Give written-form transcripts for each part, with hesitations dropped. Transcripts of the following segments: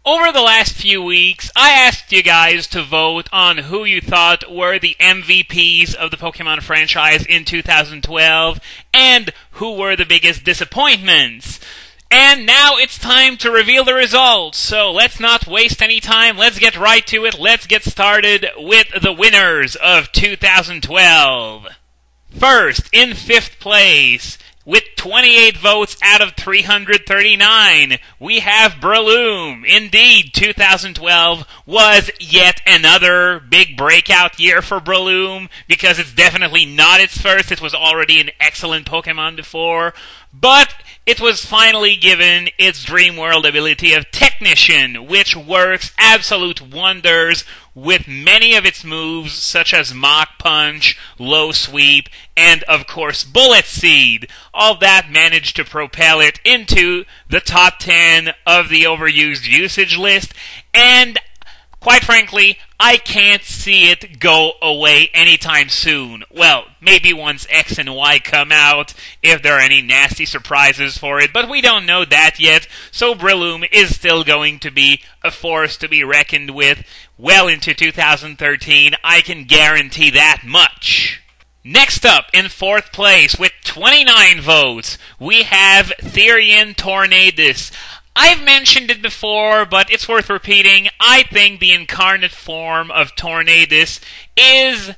Over the last few weeks, I asked you guys to vote on who you thought were the MVPs of the Pokemon franchise in 2012, and who were the biggest disappointments. And now it's time to reveal the results, so let's not waste any time, let's get right to it, let's get started with the winners of 2012. First, in 5th place, with 28 votes out of 339, we have Breloom. Indeed, 2012 was yet another big breakout year for Breloom, because it's definitely not its first. It was already an excellent Pokemon before, but it was finally given its Dream World ability of Technician, which works absolute wonders with many of its moves, such as Mach Punch, Low Sweep, and of course Bullet Seed. All that managed to propel it into the top 10 of the overused usage list, and quite frankly, I can't see it go away anytime soon. Well, maybe once X and Y come out, if there are any nasty surprises for it, but we don't know that yet, so Breloom is still going to be a force to be reckoned with well into 2013, I can guarantee that much. Next up, in 4th place, with 29 votes, we have Therian Tornadus. I've mentioned it before, but it's worth repeating. I think the incarnate form of Tornadus is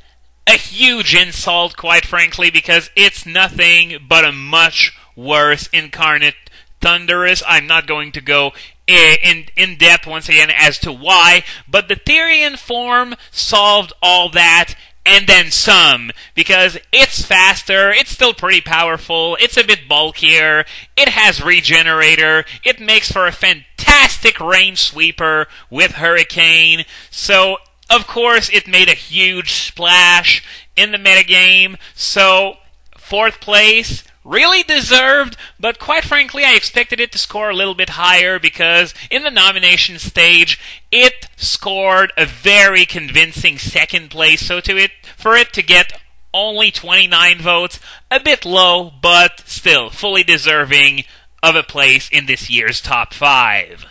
a huge insult, quite frankly, because it's nothing but a much worse incarnate Thundurus. I'm not going to go in depth once again as to why, but the Therian form solved all that and then some, because it's faster, it's still pretty powerful, it's a bit bulkier, it has Regenerator, it makes for a fantastic range sweeper with Hurricane, so of course it made a huge splash in the metagame, so 4th place, really deserved, but quite frankly I expected it to score a little bit higher because in the nomination stage it scored a very convincing 2nd place, so for it to get only 29 votes, a bit low, but still fully deserving of a place in this year's top 5.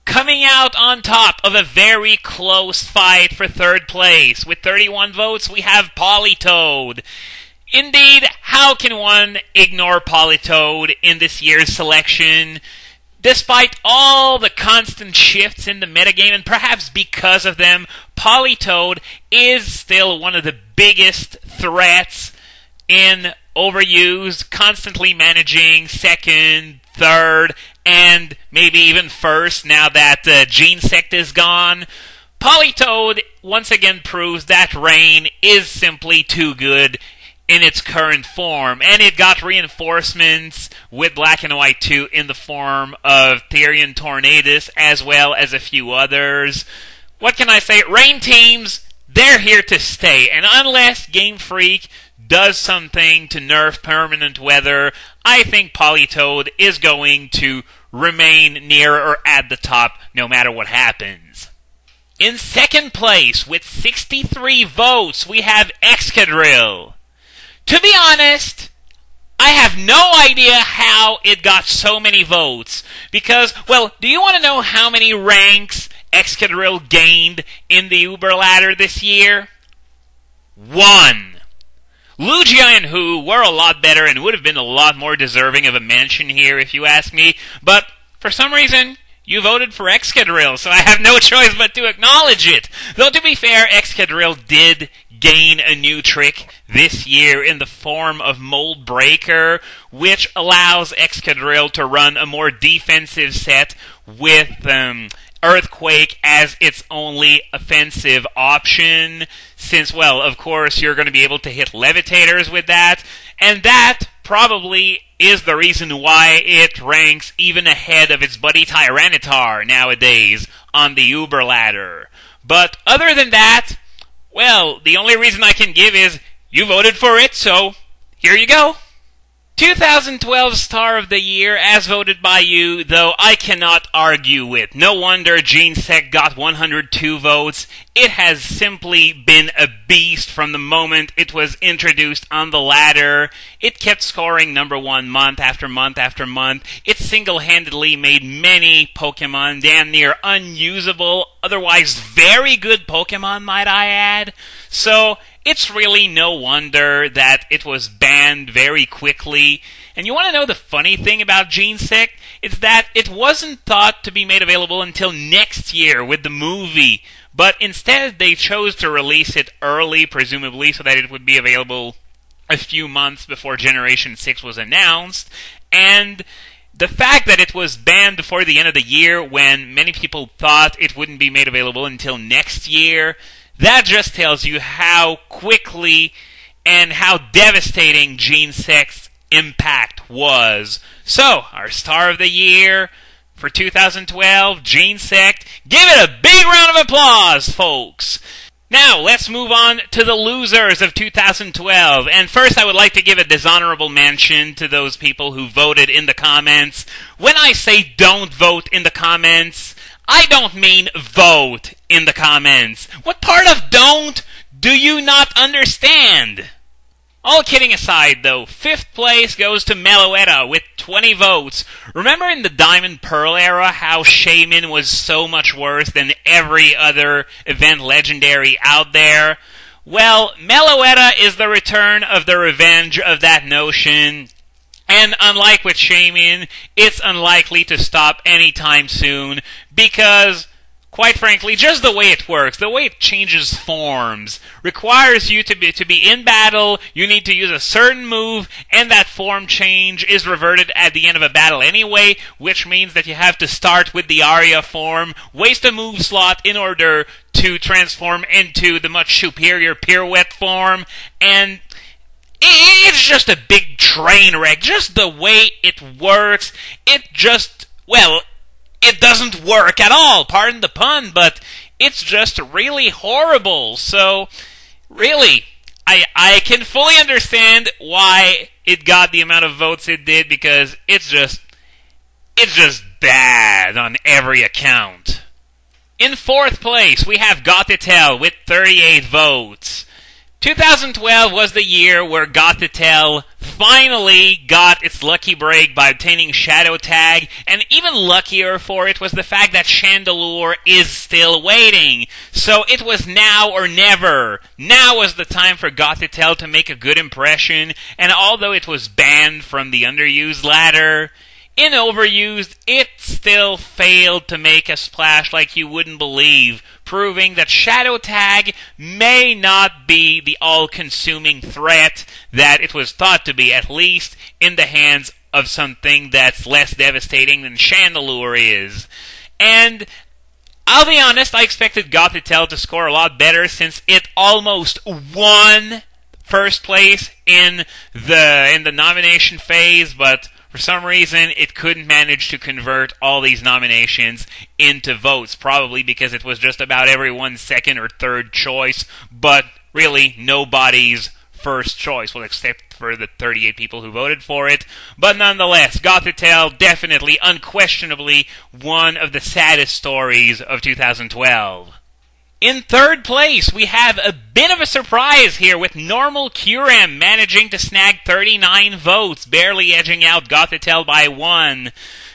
Coming out on top of a very close fight for 3rd place, with 31 votes we have Politoed. Indeed, how can one ignore Politoed in this year's selection? Despite all the constant shifts in the metagame, and perhaps because of them, Politoed is still one of the biggest threats in overused, constantly managing 2nd, 3rd, and maybe even 1st now that Genesect is gone. Politoed once again proves that Rain is simply too good in its current form, and it got reinforcements with Black and White 2 in the form of Therian Tornadus, as well as a few others. What can I say? Rain teams, they're here to stay, and unless Game Freak does something to nerf permanent weather, I think Politoed is going to remain near or at the top no matter what happens. In 2nd place, with 63 votes, we have Excadrill. To be honest, I have no idea how it got so many votes, because, well, do you want to know how many ranks Excadrill gained in the Uber ladder this year? 1. Lugia and Who were a lot better and would have been a lot more deserving of a mention here if you ask me, but for some reason, you voted for Excadrill, so I have no choice but to acknowledge it. Though to be fair, Excadrill did gain a new trick this year in the form of Mold Breaker, which allows Excadrill to run a more defensive set with Earthquake as its only offensive option, since, well, of course, you're going to be able to hit Levitators with that, and that probably is the reason why it ranks even ahead of its buddy Tyranitar nowadays on the Uber ladder. But other than that, well, the only reason I can give is you voted for it, so here you go. 2012 Star of the Year, as voted by you, though I cannot argue with. No wonder Genesect got 102 votes. It has simply been a beast from the moment it was introduced on the ladder. It kept scoring number one month after month after month. It single-handedly made many Pokemon damn near unusable, otherwise very good Pokemon, might I add. So, it's really no wonder that it was banned very quickly. And you want to know the funny thing about Genesect? It's that it wasn't thought to be made available until next year with the movie. But instead, they chose to release it early, presumably, so that it would be available a few months before Generation 6 was announced. And the fact that it was banned before the end of the year, when many people thought it wouldn't be made available until next year, that just tells you how quickly and how devastating Genesect's impact was. So, our Star of the Year for 2012, Genesect. Give it a big round of applause, folks! Now, let's move on to the losers of 2012. And first, I would like to give a dishonorable mention to those people who voted in the comments. When I say don't vote in the comments, I don't mean vote in the comments. What part of don't do you not understand? All kidding aside, though, 5th place goes to Meloetta with 20 votes. Remember in the Diamond Pearl era how Shaymin was so much worse than every other event legendary out there? Well, Meloetta is the return of the revenge of that notion. And unlike with Shaymin, it's unlikely to stop anytime soon because, quite frankly, just the way it works, the way it changes forms, requires you to be in battle, you need to use a certain move, and that form change is reverted at the end of a battle anyway, which means that you have to start with the Aria form, waste a move slot in order to transform into the much superior Pirouette form, and it's just a big train wreck. Just the way it works, it doesn't work at all, pardon the pun, but it's just really horrible. So, really, I can fully understand why it got the amount of votes it did, because it's just bad on every account. In 4th place, we have Gothitelle with 38 votes. 2012 was the year where Gothitelle finally got its lucky break by obtaining Shadow Tag, and even luckier for it was the fact that Chandelure is still waiting. So it was now or never. Now was the time for Gothitelle to make a good impression, and although it was banned from the underused ladder, in overused, it still failed to make a splash like you wouldn't believe, proving that Shadow Tag may not be the all-consuming threat that it was thought to be, at least in the hands of something that's less devastating than Chandelure is. And I'll be honest, I expected Gothitelle to score a lot better since it almost won first place in the nomination phase, but for some reason, it couldn't manage to convert all these nominations into votes, probably because it was just about everyone's second or third choice, but really nobody's first choice, well, except for the 38 people who voted for it. But nonetheless, Gothitelle definitely, unquestionably, one of the saddest stories of 2012. In 3rd place, we have a bit of a surprise here, with Normal Kyurem managing to snag 39 votes, barely edging out Gothitelle by 1.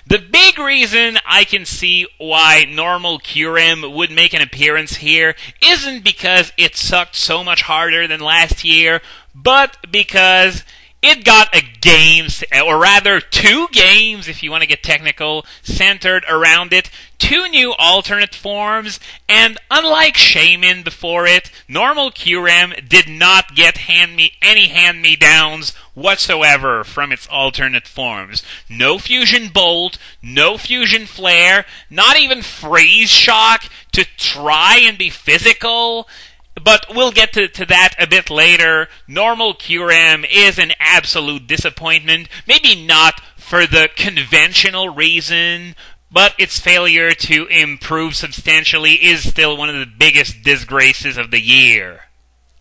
The big reason I can see why Normal Kyurem would make an appearance here isn't because it sucked so much harder than last year, but because it got a game, or rather 2 games, if you want to get technical, centered around it. 2 new alternate forms, and unlike Shaymin before it, Normal Kyurem did not get any hand-me-downs whatsoever from its alternate forms. No Fusion Bolt, no Fusion Flare, not even Freeze Shock to try and be physical. But we'll get to that a bit later. Normal Kyurem is an absolute disappointment. Maybe not for the conventional reason, but its failure to improve substantially is still one of the biggest disgraces of the year.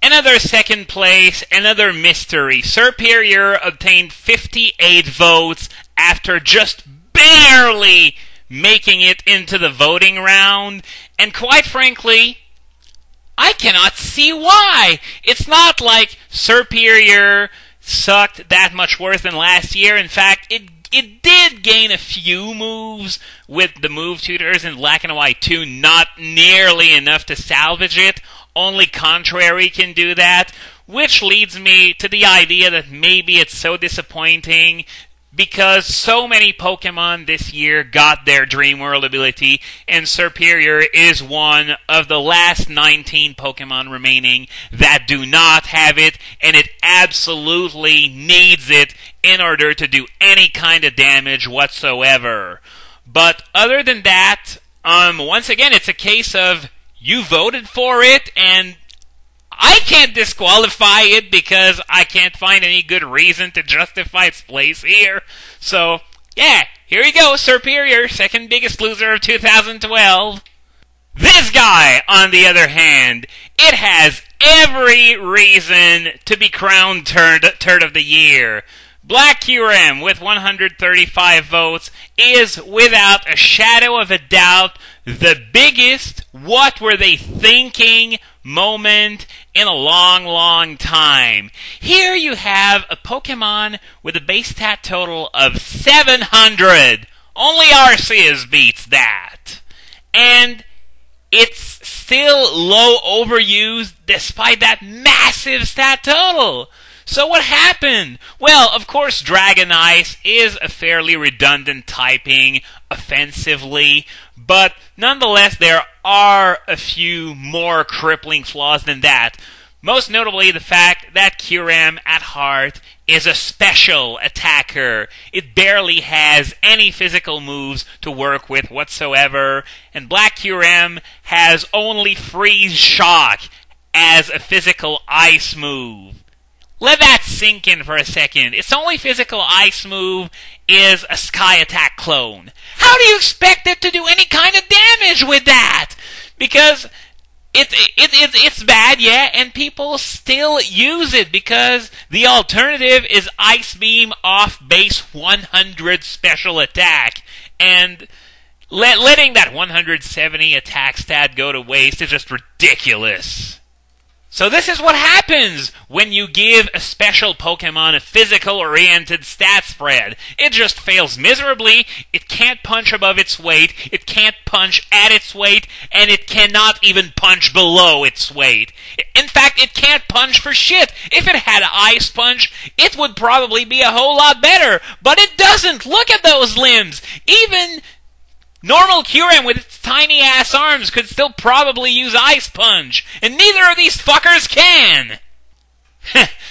Another second place, another mystery. Serperior obtained 58 votes after just barely making it into the voting round. And quite frankly, I cannot see why. It's not like Serperior sucked that much worse than last year. In fact, it did gain a few moves with the move tutors in Black and White 2, not nearly enough to salvage it. Only Contrary can do that, which leads me to the idea that maybe it's so disappointing because so many Pokemon this year got their Dream World ability, and Serperior is one of the last 19 Pokemon remaining that do not have it, and it absolutely needs it in order to do any kind of damage whatsoever. But other than that, once again, it's a case of you voted for it, and I can't disqualify it because I can't find any good reason to justify its place here. So, yeah, here you go, Serperior, second biggest loser of 2012. This guy, on the other hand, it has every reason to be crowned Turd of the Year. Black Kyurem, with 135 votes, is without a shadow of a doubt the biggest what were they thinking moment in a long, long time. Here you have a Pokemon with a base stat total of 700. Only Arceus beats that. And it's still low overused despite that massive stat total. So what happened? Well, of course, Dragon Ice is a fairly redundant typing offensively, but nonetheless, there are a few more crippling flaws than that. Most notably, the fact that Kyurem, at heart, is a special attacker. It barely has any physical moves to work with whatsoever, and Black Kyurem has only Freeze Shock as a physical ice move. Let that sink in for a second. Its only physical ice move is a Sky Attack clone. How do you expect it to do any kind of damage with that? Because it's bad, yeah, and people still use it because the alternative is Ice Beam off base 100 special attack. And letting that 170 attack stat go to waste is just ridiculous. So this is what happens when you give a special Pokemon a physical-oriented stat spread. It just fails miserably, it can't punch above its weight, it can't punch at its weight, and it cannot even punch below its weight. In fact, it can't punch for shit. If it had Ice Punch, it would probably be a whole lot better, but it doesn't! Look at those limbs! Even normal Kyurem with its tiny-ass arms could still probably use Ice Punch, and neither of these fuckers can!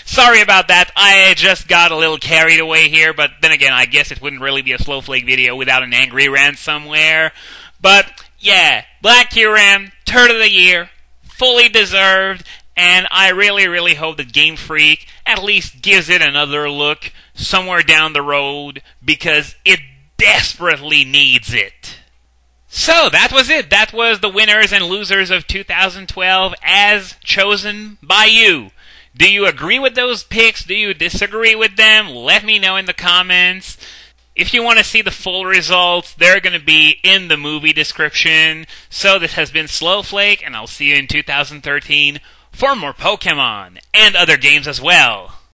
Sorry about that, I just got a little carried away here, but then again, I guess it wouldn't really be a Slowflake video without an angry rant somewhere. But, yeah, Black Kyurem, Turd of the Year, fully deserved, and I really, really hope that Game Freak at least gives it another look somewhere down the road, because it desperately needs it. So, that was it. That was the winners and losers of 2012 as chosen by you. Do you agree with those picks? Do you disagree with them? Let me know in the comments. If you want to see the full results, they're going to be in the movie description. So, this has been Slowflake, and I'll see you in 2013 for more Pokemon and other games as well.